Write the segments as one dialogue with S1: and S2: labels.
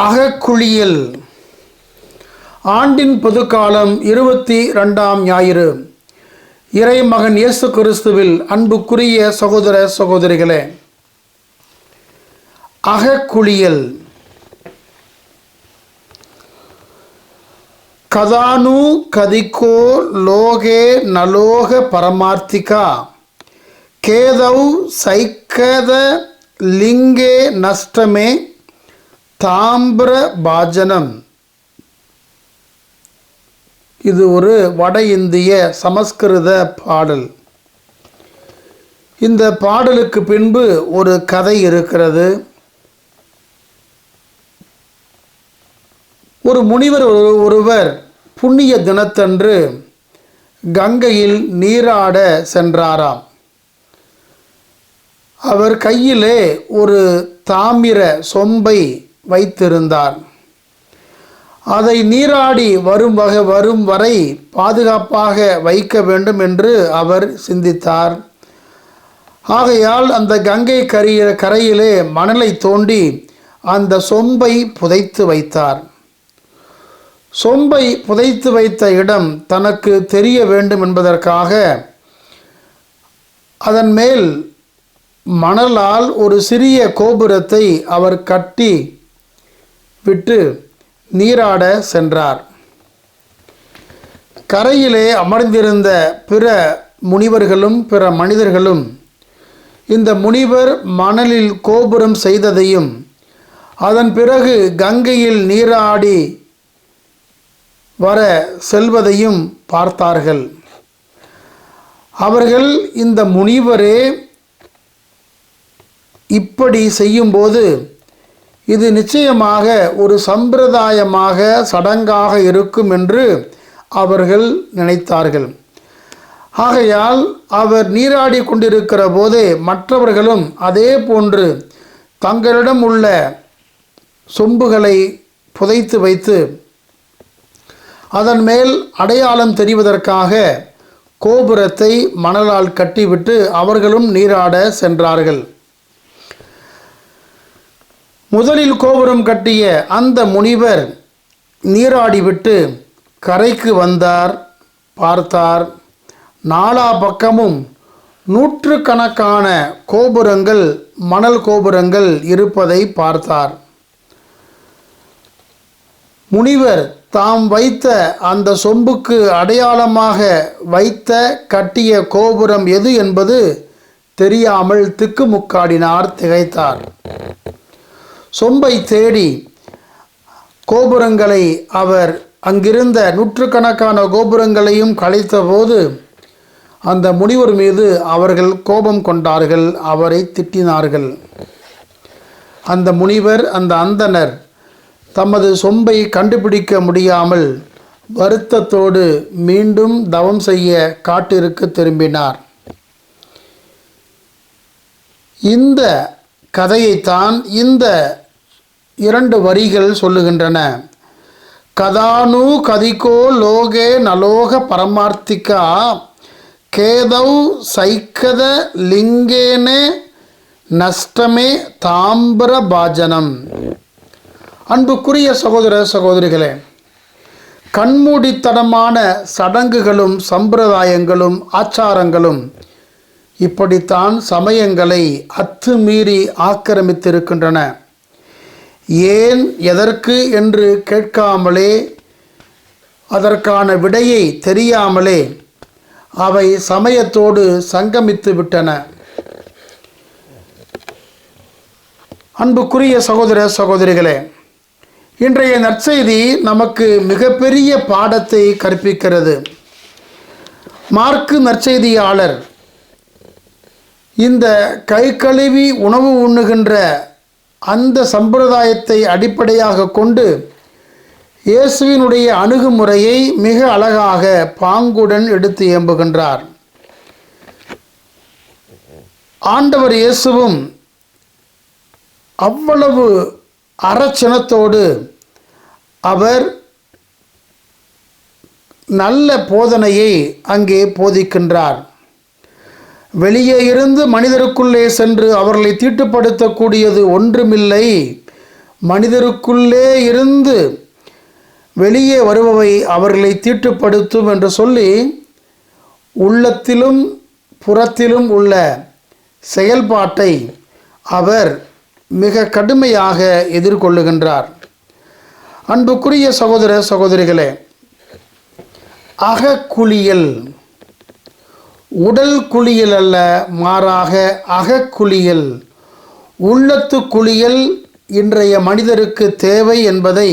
S1: அகக்குளியல். ஆண்டின் பொதுக்காலம் 22ஆம் ஞாயிறு. இறைமகன் இயேசு கிறிஸ்துவில் அன்புக்குரிய சகோதர சகோதரிகளே, அகக்குளியல். கதானு கதிக்கோ லோகே நலோக பரமார்த்திகா கேதௌ சைக்கத லிங்கே நஷ்டமே தாம்பிர பாஜனம். இது ஒரு வட இந்திய சமஸ்கிருத பாடல். இந்த பாடலுக்கு பின்பு ஒரு கதை இருக்கிறது. ஒரு முனிவர் ஒருவர் புண்ணிய தினத்தன்று கங்கையில் நீராட சென்றாராம். அவர் கையிலே ஒரு தாமிர சொம்பை வைத்திருந்தார். அதை நீராடி வரும் வரை பாதுகாப்பாக வைக்க வேண்டும் என்று அவர் சிந்தித்தார். ஆகையால் அந்த கங்கை கரையிலே மணலை தோண்டி அந்த சொம்பை புதைத்து வைத்தார். சொம்பை புதைத்து வைத்த இடம் தனக்கு தெரிய வேண்டும் என்பதற்காக அதன் மேல் மணலால் ஒரு சிறிய கோபுரத்தை அவர் கட்டி விட்டு நீராட சென்றார். கரையிலே அமர்ந்திருந்த பிற முனிவர்களும் பிற மனிதர்களும் இந்த முனிவர் மணலில் கோபுரம் செய்ததையும் அதன் பிறகு கங்கையில் நீராடி வர செல்வதையும் பார்த்தார்கள். அவர்கள் இந்த முனிவரே இப்படி செய்யும்போது இது நிச்சயமாக ஒரு சம்பிரதாயமாக சடங்காக இருக்கும் என்று அவர்கள் நினைத்தார்கள். ஆகையால் அவர் நீராடி கொண்டிருக்கிற போதே மற்றவர்களும் அதே போன்று தங்களிடம் உள்ள சொம்புகளை புதைத்து வைத்து அதன் மேல் அடையாளம் தெரிவதற்காக கோபுரத்தை மணலால் கட்டிவிட்டு அவர்களும் நீராட சென்றார்கள். முதலில் கோபுரம் கட்டிய அந்த முனிவர் நீராடிவிட்டு கரைக்கு வந்தார். பார்த்தார், நாலா பக்கமும் நூற்றுக்கணக்கான கோபுரங்கள், மணல் கோபுரங்கள் இருப்பதை பார்த்தார். முனிவர் தாம் வைத்த அந்த சொம்புக்கு அடையாளமாக வைத்த கட்டிய கோபுரம் எது என்பது தெரியாமல் திக்குமுக்காடினார், திகைத்தார். சொம்பை தேடி கோபுரங்களை அவர் அங்கிருந்த நூற்றுக்கணக்கான கோபுரங்களையும் கலைத்த போது அந்த முனிவர் மீது அவர்கள் கோபம் கொண்டார்கள், அவரை திட்டினார்கள். அந்த முனிவர், அந்த அந்தணர் தமது சொம்பை கண்டுபிடிக்க முடியாமல் வருத்தத்தோடு மீண்டும் தவம் செய்ய காட்டிற்கு திரும்பினார். இந்த கதையைத்தான் இந்த 2 வரிகள் சொல்லுகின்றன. கதானு கதிகோ லோகே நலோக பரமார்த்திகா கேதௌ சைக்கத லிங்கேனே நஷ்டமே தாம்பிர பாஜனம். அன்புக்குரிய சகோதர சகோதரிகளே, கண்மூடித்தனமான சடங்குகளும் சம்பிரதாயங்களும் ஆச்சாரங்களும் இப்படித்தான் சமயங்களை அத்துமீறி ஆக்கிரமித்திருக்கின்றன. ஏன் எதற்கு என்று கேட்காமலே, அதற்கான விடையை தெரியாமலே அவை சமயத்தோடு சங்கமித்து விட்டன. அன்புக்குரிய சகோதர சகோதரிகளே, இன்றைய நற்செய்தி நமக்கு மிகப்பெரிய பாடத்தை கற்பிக்கிறது. மார்க்கு நற்செய்தியாளர் இந்த கை கழுவி உணவு உண்ணுகின்ற அந்த சம்பிரதாயத்தை அடிப்படையாக கொண்டு இயேசுவினுடைய அணுகுமுறையை மிக அழகாக பாங்குடன் எடுத்து ஏம்புகின்றார். ஆண்டவர் இயேசுவும் அவ்வளவு அறச்சினத்தோடு அவர் நல்ல போதனையை அங்கே போதிக்கின்றார். வெளியே இருந்து மனிதருக்குள்ளே சென்று அவர்களை தீட்டுப்படுத்தக்கூடியது ஒன்றுமில்லை, மனிதருக்குள்ளே இருந்து வெளியே வருபவை அவர்களை தீட்டுப்படுத்தும் என்று சொல்லி உள்ளத்திலும் புறத்திலும் உள்ள செயல்பாட்டை அவர் மிக கடுமையாக எதிர்கொள்ளுகின்றார். அன்புக்குரிய சகோதர சகோதரிகளே, அகக்குளியல் உடல் குளியல் அல்ல, மாறாக அகக்குளியல், உள்ளத்து குளியல் இன்றைய மனிதருக்கு தேவை என்பதை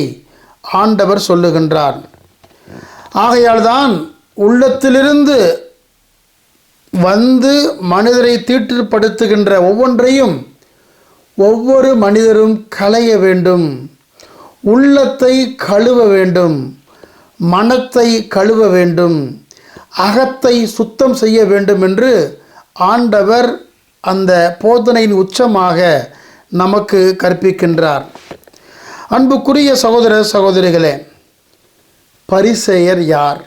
S1: ஆண்டவர் சொல்லுகின்றார். ஆகையால் தான் உள்ளத்திலிருந்து வந்து மனிதரை தீட்டுப்படுத்துகின்ற ஒவ்வொன்றையும் ஒவ்வொரு மனிதரும் களைய வேண்டும், உள்ளத்தை கழுவ வேண்டும், மனத்தை கழுவ வேண்டும், அகத்தை சுத்தம் செய்ய வேண்டும் என்று ஆண்டவர் அந்த போதனையின் உச்சமாக நமக்கு கற்பிக்கின்றார். அன்புக்குரிய சகோதர சகோதரிகளே, பரிசேயர் யார்?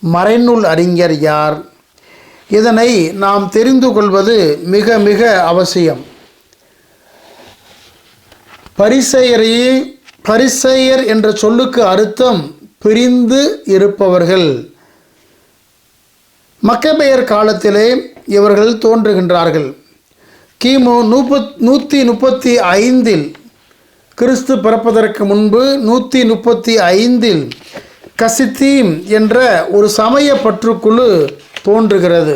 S1: மறைநூல் அறிஞர் யார்? இதனை நாம் தெரிந்து கொள்வது மிக மிக அவசியம். பரிசேயர் என்ற சொல்லுக்கு அர்த்தம் பிரிந்து இருப்பவர்கள். மக்கபேயர் காலத்திலே இவர்கள் தோன்றுகின்றார்கள். கிமு 135 கிறிஸ்து பிறப்பதற்கு முன்பு 135 கசிதீம் என்ற ஒரு சமய பற்றுக்குழு தோன்றுகிறது.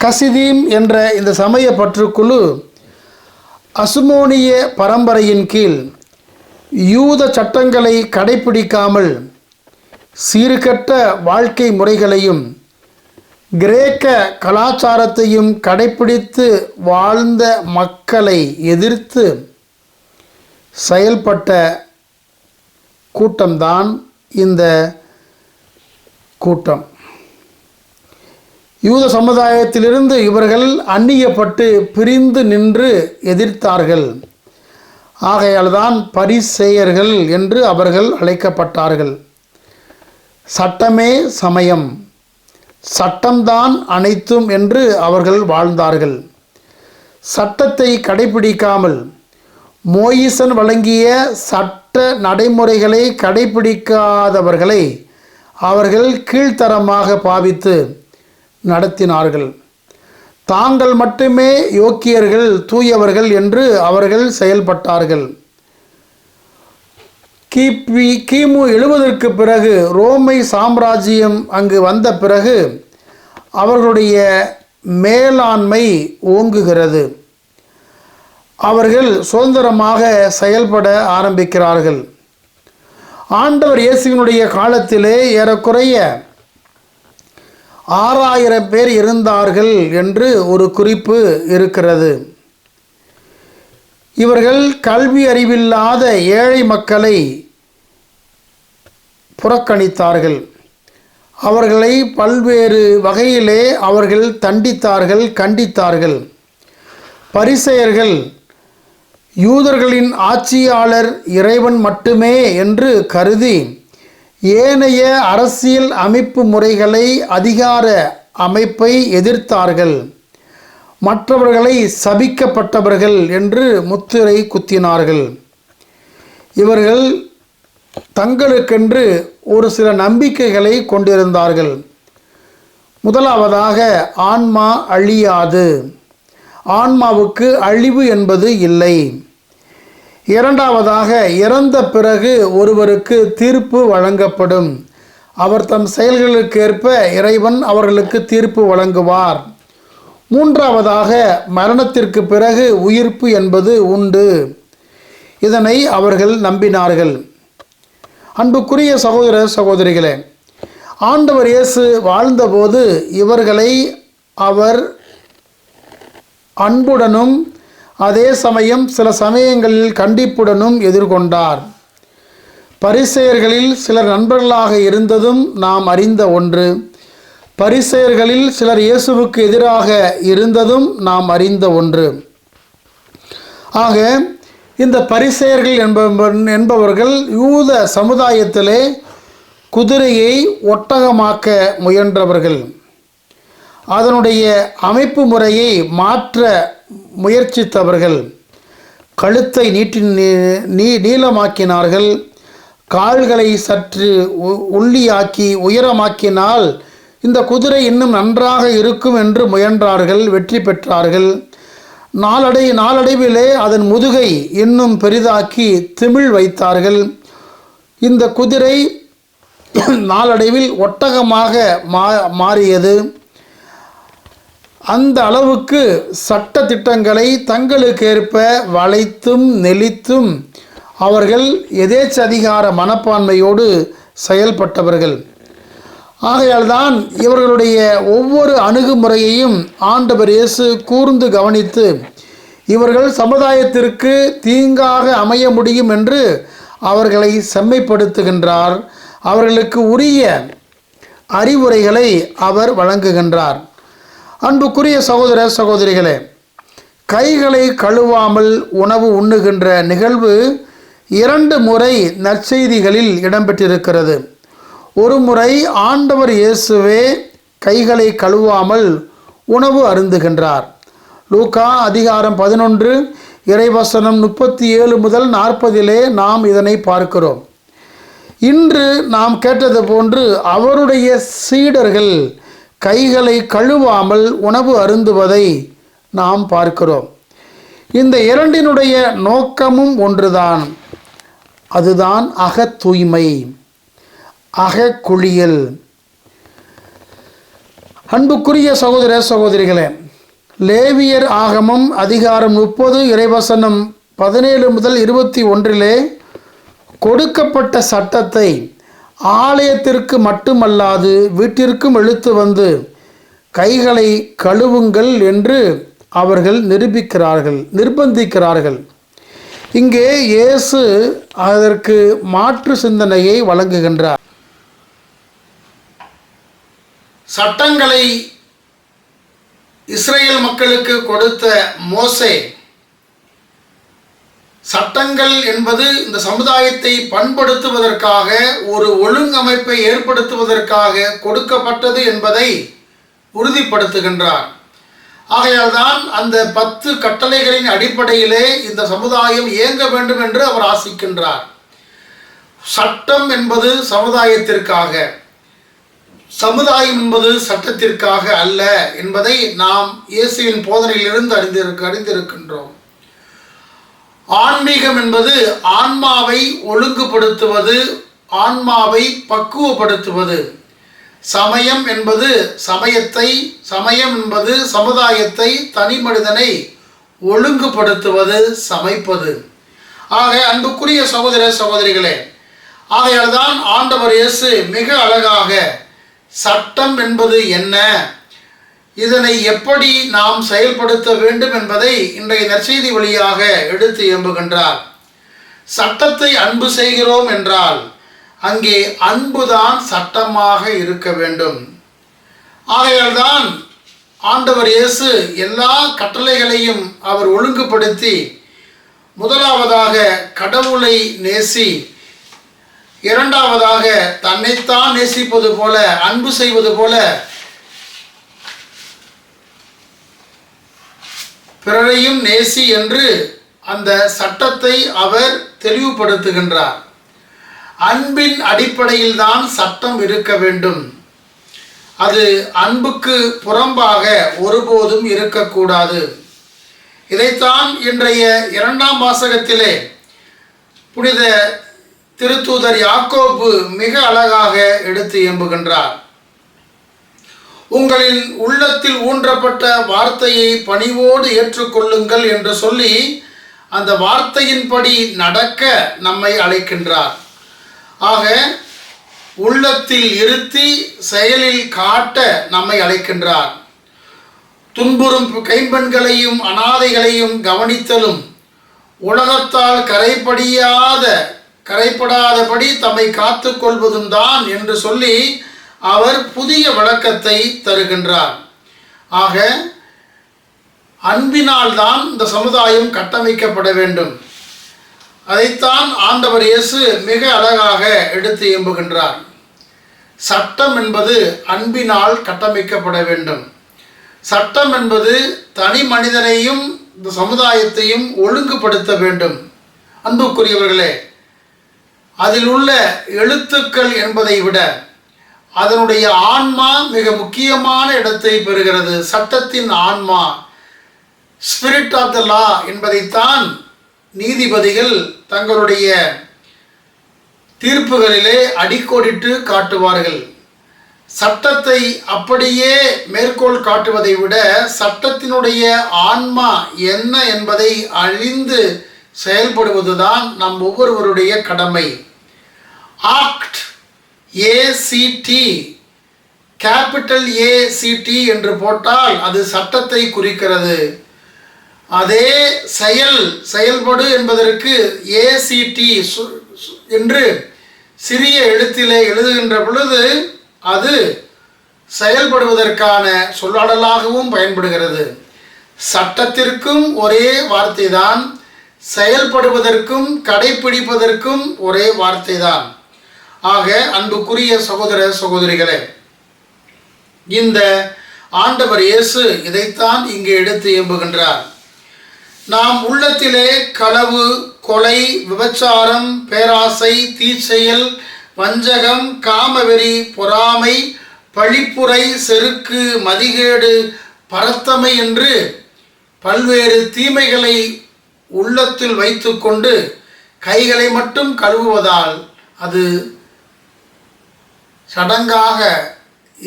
S1: கசிதீம் என்ற இந்த சமய பற்றுக்குழு அசுமோனிய பரம்பரையின் கீழ் யூத சட்டங்களை கடைபிடிக்காமல் சீர்கெட்ட வாழ்க்கை முறைகளையும் கிரேக்க கலாச்சாரத்தையும் கடைபிடித்து வாழ்ந்த மக்களை எதிர்த்து செயல்பட்ட கூட்டம்தான் இந்த கூட்டம். யூத சமுதாயத்திலிருந்து இவர்கள் அந்நியப்பட்டு பிரிந்து நின்று எதிர்த்தார்கள். ஆகையால் தான் பரிசேயர்கள் என்று அவர்கள் அழைக்கப்பட்டார்கள். சட்டமே சமயம், சட்டம்தான் அனைத்தும் என்று அவர்கள் வாழ்ந்தார்கள். சட்டத்தை கடைபிடிக்காமல் மோயிசன் வழங்கிய சட்ட நடைமுறைகளை கடைபிடிக்காதவர்களை அவர்கள் கீழ்த்தரமாக பாவித்து நடத்தினார்கள். தாங்கள் மட்டுமே யோக்கியர்கள், தூயவர்கள் என்று அவர்கள் செயல்பட்டார்கள். கிமு 70 பிறகு ரோமை சாம்ராஜ்யம் அங்கு வந்த பிறகு அவர்களுடைய மேலாண்மை ஓங்குகிறது. அவர்கள் சுதந்திரமாக செயல்பட ஆரம்பிக்கிறார்கள். ஆண்டவர் இயேசுவினுடைய காலத்திலே ஏறக்குறைய 6000 பேர் இருந்தார்கள் என்று ஒரு குறிப்பு இருக்கிறது. இவர்கள் கல்வி அறிவில்லாத ஏழை மக்களை புறக்கணித்தார்கள். அவர்களை பல்வேறு வகையிலே அவர்கள் தண்டித்தார்கள், கண்டித்தார்கள். பரிசேயர்கள் யூதர்களின் ஆட்சியாளர் இறைவன் மட்டுமே என்று கருதி ஏனைய அரசியல் அமைப்பு முறைகளை, அதிகார அமைப்பை எதிர்த்தார்கள். மற்றவர்களை சபிக்கப்பட்டவர்கள் என்று முத்திரை குத்தினார்கள். இவர்கள் தங்களுக்கென்று ஒரு சில நம்பிக்கைகளை கொண்டிருந்தார்கள். முதலாவதாக, ஆன்மா அழியாது, ஆன்மாவுக்கு அழிவு என்பது இல்லை. இரண்டாவதாக, இறந்த பிறகு ஒருவருக்கு தீர்ப்பு வழங்கப்படும். அவர் தம் செயல்களுக்கேற்ப இறைவன் அவர்களுக்கு தீர்ப்பு வழங்குவார். மூன்றாவதாக, மரணத்திற்கு பிறகு உயிர்ப்பு என்பது உண்டு. இதனை அவர்கள் நம்பினார்கள். அன்புக்குரிய சகோதர சகோதரிகளே, ஆண்டவர் இயேசு வாழ்ந்தபோது இவர்களை அவர் அன்புடனும் அதே சமயம் சில சமயங்களில் கண்டிப்புடனும் எதிர்கொண்டார். பரிசேயர்களில் சிலர் நண்பர்களாக இருந்ததும் நாம் அறிந்த ஒன்று. பரிசேயர்களில் சிலர் இயேசுவுக்கு எதிராக இருந்ததும் நாம் அறிந்த ஒன்று. ஆக இந்த பரிசேயர்கள் என்பவர்கள் யூத சமுதாயத்திலே குதிரையை ஒட்டகமாக்க முயன்றவர்கள். அதனுடைய அமைப்பு முறையை மாற்ற முயற்சித்தவர்கள். கழுத்தை நீளமாக்கினார்கள். கால்களை சற்று ஒல்லியாக்கி உயரமாக்கினால் இந்த குதிரை இன்னும் நன்றாக இருக்கும் என்று முயன்றார்கள். வெற்றி பெற்றார்கள். நாளடைவிலே அதன் முதுகை இன்னும் பெரிதாக்கி திமிழ் வைத்தார்கள். இந்த குதிரை நாளடைவில் ஒட்டகமாக மாறியது. அந்த அளவுக்கு சட்ட திட்டங்களை தங்களுக்கேற்ப வளைத்தும் நெளித்தும் அவர்கள் எதேச்சதிகார மனப்பான்மையோடு செயல்பட்டவர்கள். ஆகையால் தான் இவர்களுடைய ஒவ்வொரு அணுகுமுறையையும் ஆண்டவர் இயேசு கூர்ந்து கவனித்து இவர்கள் சமுதாயத்திற்கு தீங்காக அமைய முடியும் என்று அவர்களை செம்மைப்படுத்துகின்றார். அவர்களுக்கு உரிய அறிவுரைகளை அவர் வழங்குகின்றார். அன்புக்குரிய சகோதர சகோதரிகளே, கைகளை கழுவாமல் உணவு உண்ணுகின்ற நிகழ்வு 2 முறை நற்செய்திகளில் இடம்பெற்றிருக்கிறது. ஒரு முறை ஆண்டவர் இயேசுவே கைகளை கழுவாமல் உணவு அருந்துகின்றார். லூக்கா அதிகாரம் 11 இறைவசனம் 37 முதல் 40 நாம் இதனை பார்க்கிறோம். இன்று நாம் கேட்டது போன்று அவருடைய சீடர்கள் கைகளை கழுவாமல் உணவு அருந்துவதை நாம் பார்க்கிறோம். இந்த இரண்டினுடைய நோக்கமும் ஒன்றுதான். அதுதான் அகத் தூய்மை, அகக்குளியல். அன்புக்குரிய சகோதர சகோதரிகளே, லேவியர் ஆகமம் அதிகாரம் 30 இறைவசனம் 17 முதல் 21 கொடுக்கப்பட்ட சட்டத்தை ஆலயத்திற்கு மட்டுமல்லாது வீட்டிற்கும் இழுத்து வந்து கைகளை கழுவுங்கள் என்று அவர்கள் நிர்பந்திக்கிறார்கள். இங்கே இயேசு அதற்கு மாற்று சிந்தனையை வழங்குகின்றார். சட்டங்களை இஸ்ரேல் மக்களுக்கு கொடுத்த மோசே, சட்டங்கள் என்பது இந்த சமுதாயத்தை பண்படுத்துவதற்காக, ஒரு ஒழுங்கமைப்பை ஏற்படுத்துவதற்காக கொடுக்கப்பட்டது என்பதை உறுதிப்படுத்துகின்றார். ஆகையால் தான் அந்த 10 கட்டளைகளின் அடிப்படையிலே இந்த சமுதாயம் இயங்க வேண்டும் என்று அவர் ஆசிக்கின்றார். சட்டம் என்பது சமுதாயத்திற்காக, சமுதாயம் என்பது சட்டத்திற்காக அல்ல என்பதை நாம் இயேசுவின் போதனையிலிருந்து அறிந்திருக்கின்றோம். ஆன்மீகம் என்பது ஆன்மாவை ஒழுங்குபடுத்துவது, ஆன்மாவை பக்குவப்படுத்துவது. சமயம் என்பது சமுதாயத்தை, தனி மனிதனை ஒழுங்குபடுத்துவது, சமைப்பது. ஆக அன்புக்குரிய சகோதர சகோதரிகளே, ஆகையால் தான் ஆண்டவர் இயேசு மிக அழகாக சட்டம் என்பது என்ன, இதனை எப்படி நாம் செயல்படுத்த வேண்டும் என்பதை இன்றைய நற்செய்தி வழியாக எடுத்து எம்புகின்றார். சட்டத்தை அன்பு செய்கிறோம் என்றால் அங்கே அன்புதான் சட்டமாக இருக்க வேண்டும். ஆகையால் தான் ஆண்டவர் இயேசு எல்லா கட்டளைகளையும் அவர் ஒழுங்குபடுத்தி, முதலாவதாக கடவுளை நேசி, இரண்டாவதாக தன்னைத்தான் நேசிப்பது போல, அன்பு செய்வது போல பிறரையும் நேசி என்று அந்த சட்டத்தை அவர் தெளிவுபடுத்துகின்றார். அன்பின் அடிப்படையில் தான் சட்டம் இருக்க வேண்டும். அது அன்புக்கு புறம்பாக ஒருபோதும் இருக்கக்கூடாது. இதைத்தான் இன்றைய 2ஆம் வாசகத்திலே புனித திருத்தூதர் யாக்கோபு மிக அழகாக எடுத்து எம்புகின்றார். உங்களின் உள்ளத்தில் ஊன்றப்பட்ட வார்த்தையை பணிவோடு ஏற்றுக்கொள்ளுங்கள் என்று சொல்லி அந்த வார்த்தையின்படி நடக்க நம்மை அழைக்கின்றார். ஆக உள்ளத்தில் இருத்தி செயலில் காட்ட நம்மை அழைக்கின்றார். துன்புறும் கைம்பெண்களையும் அனாதைகளையும் கவனித்தலும், உலகத்தால் கரைப்படாதபடி தம்மை காத்து கொள்வதும் தான் என்று சொல்லி அவர் புதிய விளக்கத்தை தருகின்றார். ஆக அன்பினால் தான் இந்த சமுதாயம் கட்டமைக்கப்பட வேண்டும். அதைத்தான் ஆண்டவர் இயேசு மிக அழகாக எடுத்து எம்புகின்றார். சட்டம் என்பது அன்பினால் கட்டமைக்கப்பட வேண்டும். சட்டம் என்பது தனி மனிதனையும் இந்த சமுதாயத்தையும் ஒழுங்குபடுத்த வேண்டும். அன்புக்குரியவர்களே, அதில் உள்ள எழுத்துக்கள் என்பதை விட அதனுடைய ஆன்மா மிக முக்கியமான இடத்தை பெறுகிறது. சட்டத்தின் ஆன்மா, ஸ்பிரிட் ஆஃப் த லா என்பதைத்தான் நீதிபதிகள் தங்களுடைய தீர்ப்புகளிலே அடிக்கோடிட்டு காட்டுவார்கள். சட்டத்தை அப்படியே மேற்கோள் காட்டுவதை விட சட்டத்தினுடைய ஆன்மா என்ன என்பதை அறிந்து செயல்படுவதுதான் நம் ஒவ்வொருவருடைய கடமை. ஆக்ட், ஏசிடி, கேபிட்டல் ஏசிடி என்று போட்டால் அது சட்டத்தை குறிக்கிறது. அதே செயல்படு என்பதற்கு ஏசிடி என்று சிறிய எழுத்திலே எழுதுகின்ற பொழுது அது செயல்படுவதற்கான சொல்லாடலாகவும் பயன்படுகிறது. சட்டத்திற்கும் ஒரே வார்த்தை தான், செயல்படுவதற்கும் கடைப்பிடிப்பதற்கும் ஒரே வார்த்தை தான். ஆக அன்புக்குரிய சகோதர சகோதரிகளே, இந்த ஆண்டவர் இயேசு இதைத்தான் இங்கே எடுத்து எம்புகின்றார். நாம் உள்ளத்திலே களவு, கொலை, விபச்சாரம், பேராசை, தீச்செயல், வஞ்சகம், காமவெறி, பொறாமை, பழிப்புரை, செருக்கு, மதிகேடு, பரத்தமை என்று பல்வேறு தீமைகளை உள்ளத்தில் வைத்துக்கொண்டு கைகளை மட்டும் கழுவுவதால் அது சடங்காக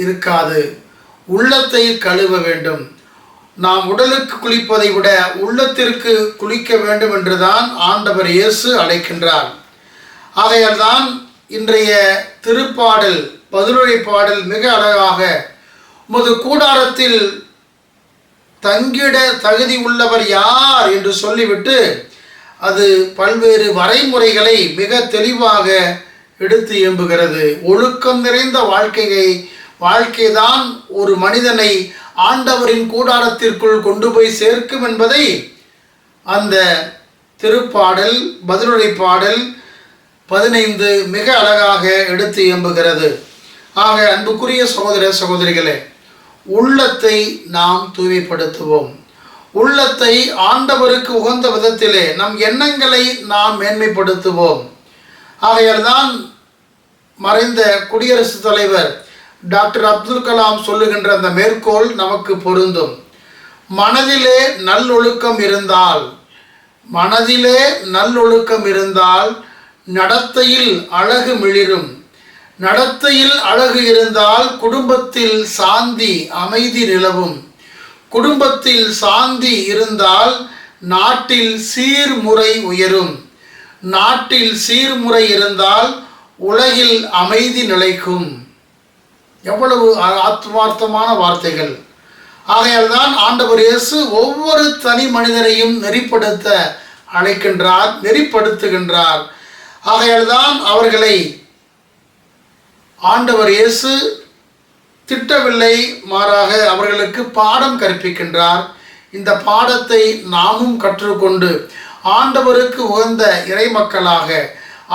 S1: இருக்காது. உள்ளத்தை கழுவ வேண்டும். நாம் உடலுக்கு குளிப்பதை விட உள்ளத்திற்கு குளிக்க வேண்டும் என்றுதான் ஆண்டவர் இயேசு அழைக்கின்றார். ஆகையால் தான் இன்றைய திருப்பாடல், பதிலுரை பாடல் மிக அழகாக, உமது கூடாரத்தில் தங்கிட தகுதி உள்ளவர் யார் என்று சொல்லிவிட்டு அது பல்வேறு வரைமுறைகளை மிக தெளிவாக எடுத்து எம்புகிறது. ஒழுக்கம் நிறைந்த வாழ்க்கைதான் ஒரு மனிதனை ஆண்டவரின் கூடாரத்திற்குள் கொண்டு போய் சேர்க்கும் என்பதை அந்த திருப்பாடல், பதிலுரை பாடல் 15 மிக அழகாக எடுத்து எம்புகிறது. ஆக அன்புக்குரிய சகோதர சகோதரிகளே, உள்ளத்தை நாம் தூய்மைப்படுத்துவோம். உள்ளத்தை ஆண்டவருக்கு உகந்த விதத்திலே நம் எண்ணங்களை நாம் மேன்மைப்படுத்துவோம். ஆகையால் தான் மறைந்த குடியரசுத் தலைவர் டாக்டர் அப்துல் கலாம் சொல்லுகின்ற அந்த மேற்கோள் நமக்கு பொருந்தும். மனதிலே நல்லொழுக்கம் இருந்தால் நடத்தையில் அழகு மிளிரும். நடத்தையில் அழகு இருந்தால் குடும்பத்தில் சாந்தி, அமைதி நிலவும். குடும்பத்தில் சாந்தி இருந்தால் நாட்டில் சீர்முறை உயரும். நாட்டில் சீர்முறை இருந்தால் உலகில் அமைதி நிலைக்கும். எவ்வளவு ஆத்மார்த்தமான வார்த்தைகள்! ஆகையால் தான் ஆண்டவர் இயேசு ஒவ்வொரு தனி மனிதனையும் நெறிப்படுத்த அழைக்கின்றார், நெறிப்படுத்துகின்றார். ஆகையால் தான் அவர்களை ஆண்டவர் இயேசு திட்டவில்லை, மாறாக அவர்களுக்கு பாடம் கற்பிக்கின்றார். இந்த பாடத்தை நாமும் கற்றுக்கொண்டு ஆண்டவருக்கு உகந்த இறை மக்களாக,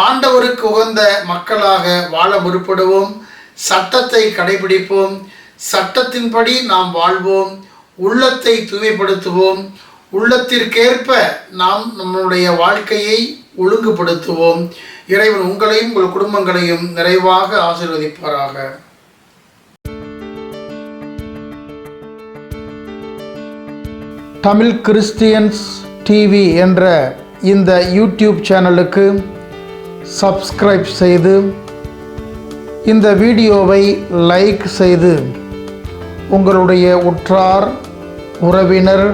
S1: ஆண்டவருக்கு உகந்த மக்களாக வாழ முற்படுவோம். சட்டத்தை கடைபிடிப்போம். சட்டத்தின்படி நாம் வாழ்வோம். உள்ளத்தை தூய்மைப்படுத்துவோம். உள்ளத்திற்கேற்ப நாம் நம்முடைய வாழ்க்கையை ஒழுங்குபடுத்துவோம். இறைவன் உங்களையும் உங்கள் குடும்பங்களையும் நிறைவாக ஆசீர்வதிப்பாராக. தமிழ் கிறிஸ்டியன்ஸ் டிவி என்ற இந்த யூடியூப் சேனலுக்கு சப்ஸ்கிரைப் செய்து இந்த வீடியோவை லைக் செய்து உங்களுடைய உற்றார், உறவினர்,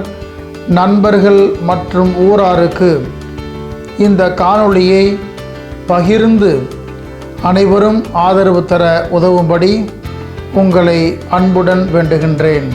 S1: நண்பர்கள் மற்றும் ஊராருக்கு இந்த காணொளியை பகிர்ந்து அனைவரும் ஆதரவு தர உதவும்படி உங்களை அன்புடன் வேண்டுகின்றேன்.